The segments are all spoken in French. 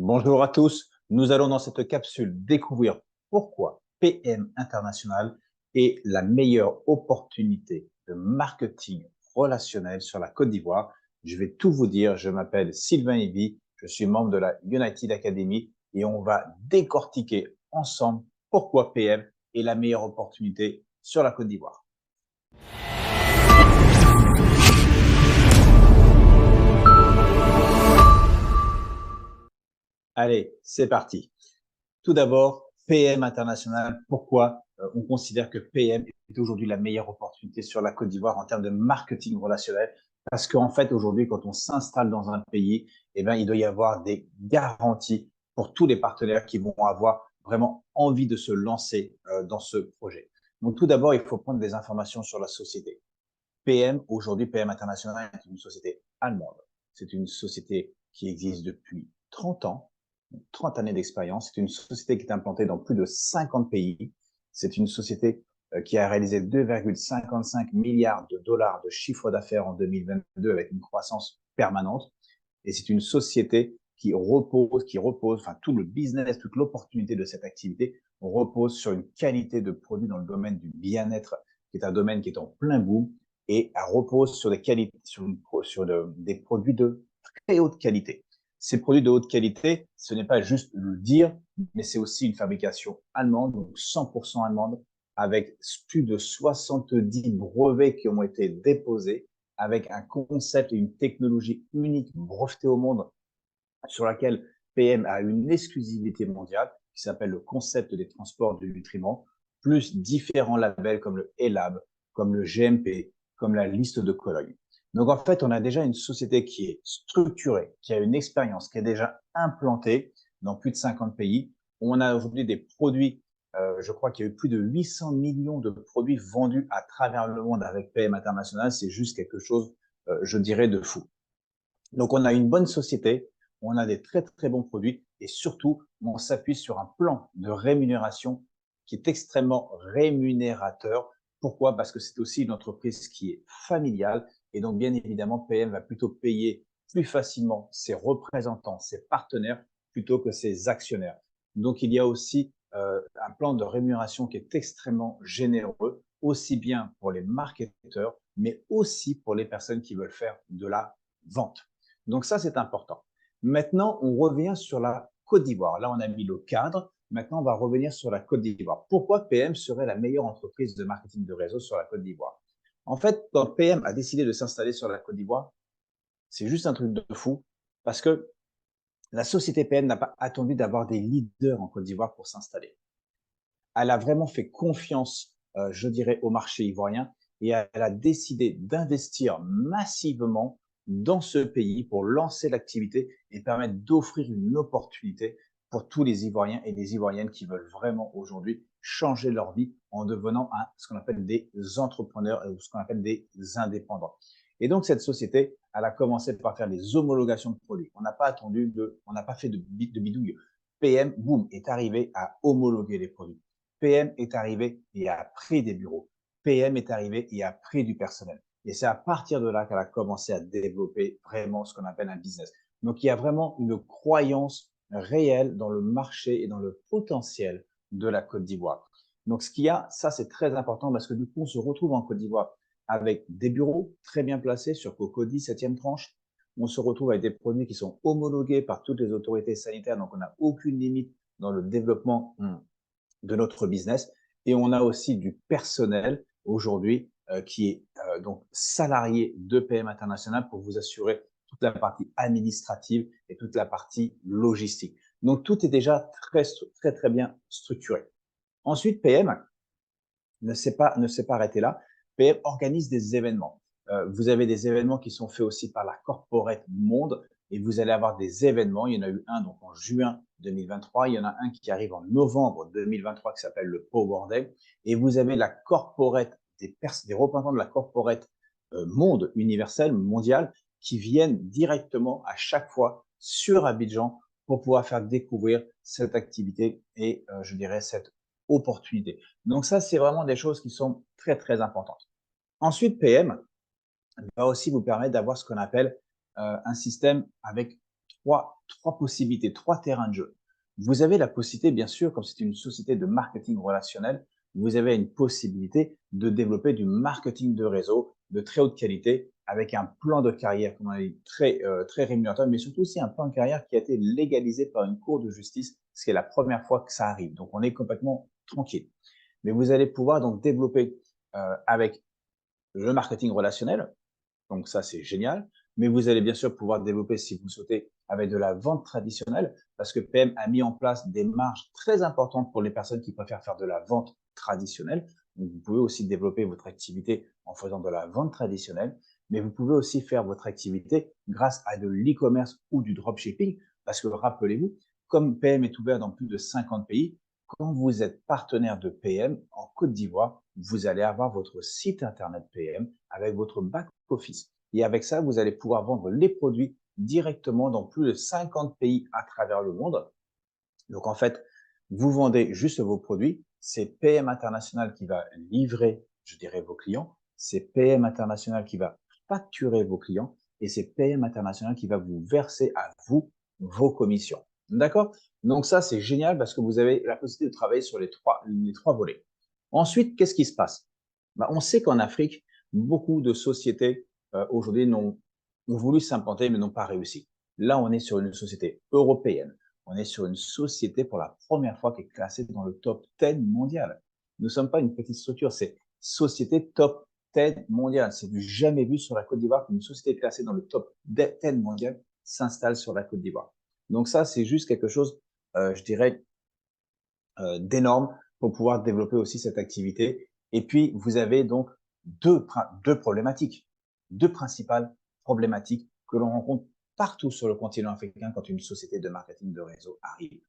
Bonjour à tous, nous allons dans cette capsule découvrir pourquoi PM International est la meilleure opportunité de marketing relationnel sur la Côte d'Ivoire. Je vais tout vous dire, je m'appelle Sylvain Ivy, je suis membre de la United Academy et on va décortiquer ensemble pourquoi PM est la meilleure opportunité sur la Côte d'Ivoire. Allez, c'est parti. Tout d'abord, PM International, pourquoi on considère que PM est aujourd'hui la meilleure opportunité sur la Côte d'Ivoire en termes de marketing relationnel? Parce qu'en fait, aujourd'hui, quand on s'installe dans un pays, eh ben, il doit y avoir des garanties pour tous les partenaires qui vont avoir vraiment envie de se lancer dans ce projet. Donc, tout d'abord, il faut prendre des informations sur la société. PM, aujourd'hui, PM International est une société allemande. C'est une société qui existe depuis 30 ans, 30 années d'expérience. C'est une société qui est implantée dans plus de 50 pays. C'est une société qui a réalisé 2,55 milliards de dollars de chiffre d'affaires en 2022 avec une croissance permanente. Et c'est une société qui repose, enfin tout le business, toute l'opportunité de cette activité repose sur une qualité de produit dans le domaine du bien-être, qui est un domaine qui est en plein boom, et elle repose sur des qualités, des produits de très haute qualité. Ces produits de haute qualité, ce n'est pas juste le dire, mais c'est aussi une fabrication allemande, donc 100% allemande, avec plus de 70 brevets qui ont été déposés, avec un concept et une technologie unique brevetée au monde sur laquelle PM a une exclusivité mondiale qui s'appelle le concept des transports de nutriments, plus différents labels comme le ELAB, comme le GMP, comme la liste de Cologne. Donc en fait, on a déjà une société qui est structurée, qui a une expérience, qui est déjà implantée dans plus de 50 pays. On a aujourd'hui des produits, je crois qu'il y a eu plus de 800 millions de produits vendus à travers le monde avec PM International. C'est juste quelque chose, je dirais, de fou. Donc, on a une bonne société, on a des très, très bons produits et surtout, on s'appuie sur un plan de rémunération qui est extrêmement rémunérateur. Pourquoi? Parce que c'est aussi une entreprise qui est familiale et donc, bien évidemment, PM va plutôt payer plus facilement ses représentants, ses partenaires plutôt que ses actionnaires. Donc, il y a aussi un plan de rémunération qui est extrêmement généreux, aussi bien pour les marketeurs, mais aussi pour les personnes qui veulent faire de la vente. Donc ça, c'est important. Maintenant, on revient sur la Côte d'Ivoire. Là, on a mis le cadre. Maintenant, on va revenir sur la Côte d'Ivoire. Pourquoi PM serait la meilleure entreprise de marketing de réseau sur la Côte d'Ivoire? En fait, quand PM a décidé de s'installer sur la Côte d'Ivoire, c'est juste un truc de fou parce que la société PM n'a pas attendu d'avoir des leaders en Côte d'Ivoire pour s'installer. Elle a vraiment fait confiance, je dirais, au marché ivoirien et elle a décidé d'investir massivement dans ce pays pour lancer l'activité et permettre d'offrir une opportunité pour tous les Ivoiriens et les Ivoiriennes qui veulent vraiment aujourd'hui changer leur vie en devenant ce qu'on appelle des entrepreneurs ou ce qu'on appelle des indépendants. Et donc, cette société, elle a commencé par faire des homologations de produits. On n'a pas on n'a pas fait de bidouille. PM, boum, est arrivé à homologuer les produits. PM est arrivé et a pris des bureaux. PM est arrivé et a pris du personnel. Et c'est à partir de là qu'elle a commencé à développer vraiment ce qu'on appelle un business. Donc, il y a vraiment une croyance réelle dans le marché et dans le potentiel de la Côte d'Ivoire. Donc, ce qu'il y a, ça, c'est très important parce que du coup, on se retrouve en Côte d'Ivoire avec des bureaux très bien placés sur Cocody, 7e tranche. On se retrouve avec des produits qui sont homologués par toutes les autorités sanitaires. Donc, on n'a aucune limite dans le développement de notre business. Et on a aussi du personnel aujourd'hui qui est donc salarié de PM International pour vous assurer toute la partie administrative et toute la partie logistique. Donc, tout est déjà très, très, très bien structuré. Ensuite, PM ne s'est pas arrêté là. PM organise des événements. Vous avez des événements qui sont faits aussi par la Corporate Monde et vous allez avoir des événements. Il y en a eu un donc en juin 2023. Il y en a un qui arrive en novembre 2023 qui s'appelle le Power Day. Et vous avez la Corporate, des représentants de la Corporate Monde universel, mondial, qui viennent directement à chaque fois sur Abidjan pour pouvoir faire découvrir cette activité et je dirais cette opportunité. Donc ça, c'est vraiment des choses qui sont très, très importantes. Ensuite, PM va aussi vous permettre d'avoir ce qu'on appelle un système avec trois possibilités, trois terrains de jeu. Vous avez la possibilité, bien sûr, comme c'est une société de marketing relationnel, vous avez une possibilité de développer du marketing de réseau de très haute qualité avec un plan de carrière, comme on a dit, très rémunérateur, mais surtout aussi un plan de carrière qui a été légalisé par une cour de justice, ce qui est la première fois que ça arrive. Donc, on est complètement tranquille. Mais vous allez pouvoir donc développer avec le marketing relationnel, donc ça, c'est génial. Mais vous allez bien sûr pouvoir développer, si vous souhaitez, avec de la vente traditionnelle, parce que PM a mis en place des marges très importantes pour les personnes qui préfèrent faire de la vente traditionnelle. Donc, vous pouvez aussi développer votre activité en faisant de la vente traditionnelle, mais vous pouvez aussi faire votre activité grâce à de l'e-commerce ou du dropshipping, parce que rappelez-vous, comme PM est ouvert dans plus de 50 pays, quand vous êtes partenaire de PM en Côte d'Ivoire, vous allez avoir votre site internet PM avec votre back-office. Et avec ça, vous allez pouvoir vendre les produits directement dans plus de 50 pays à travers le monde. Donc, en fait, vous vendez juste vos produits. C'est PM International qui va livrer, je dirais, vos clients. C'est PM International qui va facturer vos clients. Et c'est PM International qui va vous verser à vous vos commissions. D'accord? Donc, ça, c'est génial parce que vous avez la possibilité de travailler sur les trois volets. Ensuite, qu'est-ce qui se passe? On sait qu'en Afrique, beaucoup de sociétés aujourd'hui ont voulu s'implanter mais n'ont pas réussi. Là, on est sur une société européenne. On est sur une société pour la première fois qui est classée dans le top 10 mondial. Nous ne sommes pas une petite structure, c'est société top 10 mondial. C'est du jamais vu sur la Côte d'Ivoire qu'une société classée dans le top 10 mondial s'installe sur la Côte d'Ivoire. Donc ça, c'est juste quelque chose, je dirais, d'énorme pour pouvoir développer aussi cette activité. Et puis, vous avez donc deux problématiques, deux principales problématiques que l'on rencontre partout sur le continent africain quand une société de marketing de réseau arrive.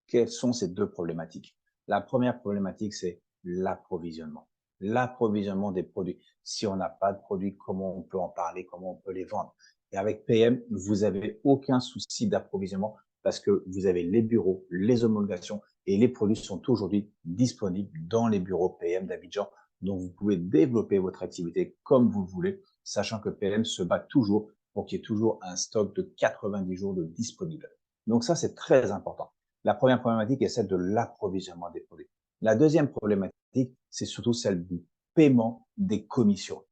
Quelles sont ces deux problématiques? La première problématique, c'est l'approvisionnement. L'approvisionnement des produits. Si on n'a pas de produits, comment on peut en parler, comment on peut les vendre? Et avec PM, vous n'avez aucun souci d'approvisionnement parce que vous avez les bureaux, les homologations et les produits sont aujourd'hui disponibles dans les bureaux PM d'Abidjan. Donc, vous pouvez développer votre activité comme vous le voulez, sachant que PM se bat toujours pour qu'il y ait toujours un stock de 90 jours de disponible. Donc, ça, c'est très important. La première problématique est celle de l'approvisionnement des produits. La deuxième problématique, c'est surtout celle du paiement des commissions.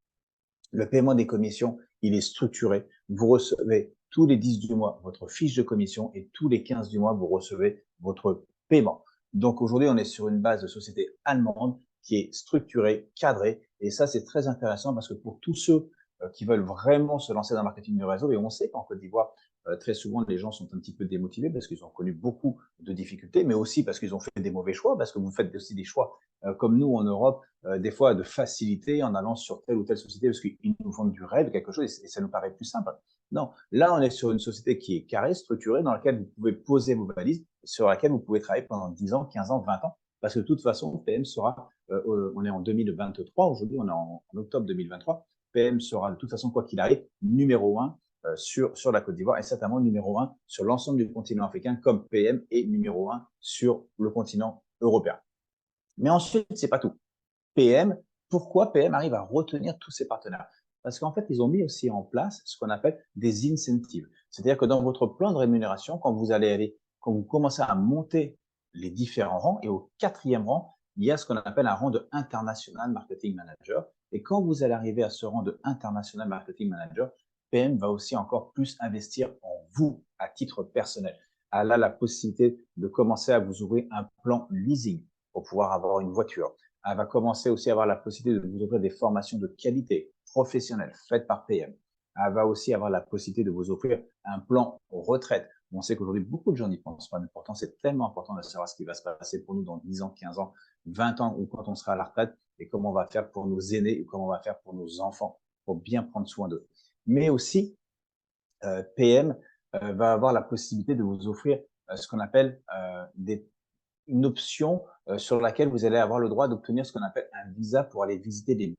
Le paiement des commissions, il est structuré. Vous recevez tous les 10 du mois votre fiche de commission et tous les 15 du mois, vous recevez votre paiement. Donc aujourd'hui, on est sur une base de société allemande qui est structurée, cadrée. Et ça, c'est très intéressant parce que pour tous ceux qui veulent vraiment se lancer dans le marketing de réseau, et on sait qu'en Côte d'Ivoire, très souvent, les gens sont un petit peu démotivés parce qu'ils ont connu beaucoup de difficultés, mais aussi parce qu'ils ont fait des mauvais choix, parce que vous faites aussi des choix comme nous en Europe, des fois de facilité en allant sur telle ou telle société parce qu'ils nous vendent du rêve, quelque chose, et ça nous paraît plus simple. Non, là, on est sur une société qui est carrée, structurée, dans laquelle vous pouvez poser vos valises, sur laquelle vous pouvez travailler pendant 10 ans, 15 ans, 20 ans, parce que de toute façon, PM sera, on est en 2023, aujourd'hui, on est en octobre 2023, PM sera de toute façon, quoi qu'il arrive, numéro 1 sur la Côte d'Ivoire et certainement numéro 1 sur l'ensemble du continent africain, comme PM est numéro 1 sur le continent européen. Mais ensuite, c'est pas tout. PM, pourquoi PM arrive à retenir tous ses partenaires? Parce qu'en fait, ils ont mis aussi en place ce qu'on appelle des incentives. C'est-à-dire que dans votre plan de rémunération, quand vous commencez à monter les différents rangs, et au 4e rang, il y a ce qu'on appelle un rang de International Marketing Manager. Et quand vous allez arriver à ce rang de International Marketing Manager, PM va aussi encore plus investir en vous à titre personnel. Elle a la possibilité de commencer à vous ouvrir un plan leasing pour pouvoir avoir une voiture. Elle va commencer aussi à avoir la possibilité de vous offrir des formations de qualité professionnelles faites par PM. Elle va aussi avoir la possibilité de vous offrir un plan retraite. On sait qu'aujourd'hui, beaucoup de gens n'y pensent pas, mais pourtant, c'est tellement important de savoir ce qui va se passer pour nous dans 10 ans, 15 ans, 20 ans, ou quand on sera à la retraite, et comment on va faire pour nos aînés, ou comment on va faire pour nos enfants, pour bien prendre soin d'eux. Mais aussi, PM va avoir la possibilité de vous offrir ce qu'on appelle une option sur laquelle vous allez avoir le droit d'obtenir ce qu'on appelle un visa pour aller visiter les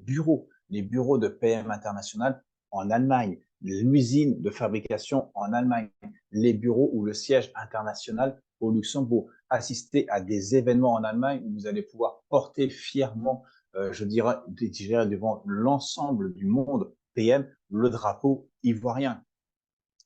bureaux de PM International en Allemagne, l'usine de fabrication en Allemagne, les bureaux ou le siège international au Luxembourg, assister à des événements en Allemagne où vous allez pouvoir porter fièrement, je dirais devant l'ensemble du monde PM, le drapeau ivoirien.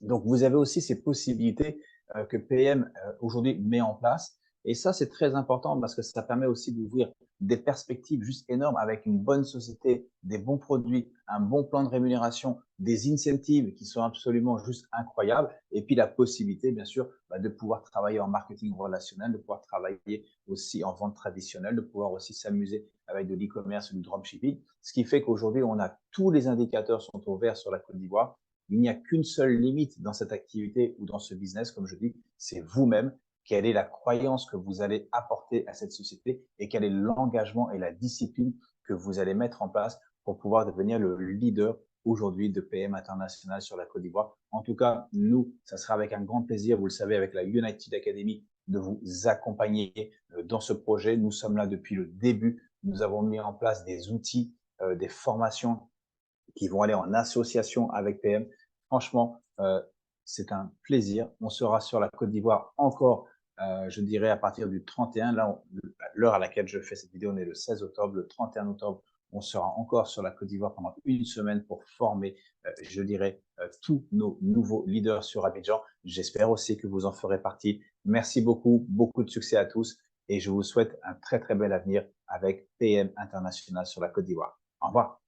Donc, vous avez aussi ces possibilités que PM aujourd'hui met en place. Et ça, c'est très important parce que ça permet aussi d'ouvrir des perspectives juste énormes avec une bonne société, des bons produits, un bon plan de rémunération, des incentives qui sont absolument juste incroyables. Et puis la possibilité, bien sûr, de pouvoir travailler en marketing relationnel, de pouvoir travailler aussi en vente traditionnelle, de pouvoir aussi s'amuser avec de l'e-commerce ou du dropshipping. Ce qui fait qu'aujourd'hui, on a tous les indicateurs sont au vert sur la Côte d'Ivoire. Il n'y a qu'une seule limite dans cette activité ou dans ce business, comme je dis, c'est vous-même. Quelle est la croyance que vous allez apporter à cette société et quel est l'engagement et la discipline que vous allez mettre en place pour pouvoir devenir le leader aujourd'hui de PM International sur la Côte d'Ivoire. En tout cas, nous, ça sera avec un grand plaisir, vous le savez, avec la United Academy, de vous accompagner dans ce projet. Nous sommes là depuis le début. Nous avons mis en place des outils, des formations qui vont aller en association avec PM. Franchement, c'est un plaisir. On sera sur la Côte d'Ivoire encore, je dirais, à partir du 31. Là, l'heure à laquelle je fais cette vidéo, on est le 16 octobre. Le 31 octobre, on sera encore sur la Côte d'Ivoire pendant une semaine pour former, je dirais, tous nos nouveaux leaders sur Abidjan. J'espère aussi que vous en ferez partie. Merci beaucoup, beaucoup de succès à tous et je vous souhaite un très, très bel avenir avec PM International sur la Côte d'Ivoire. Au revoir.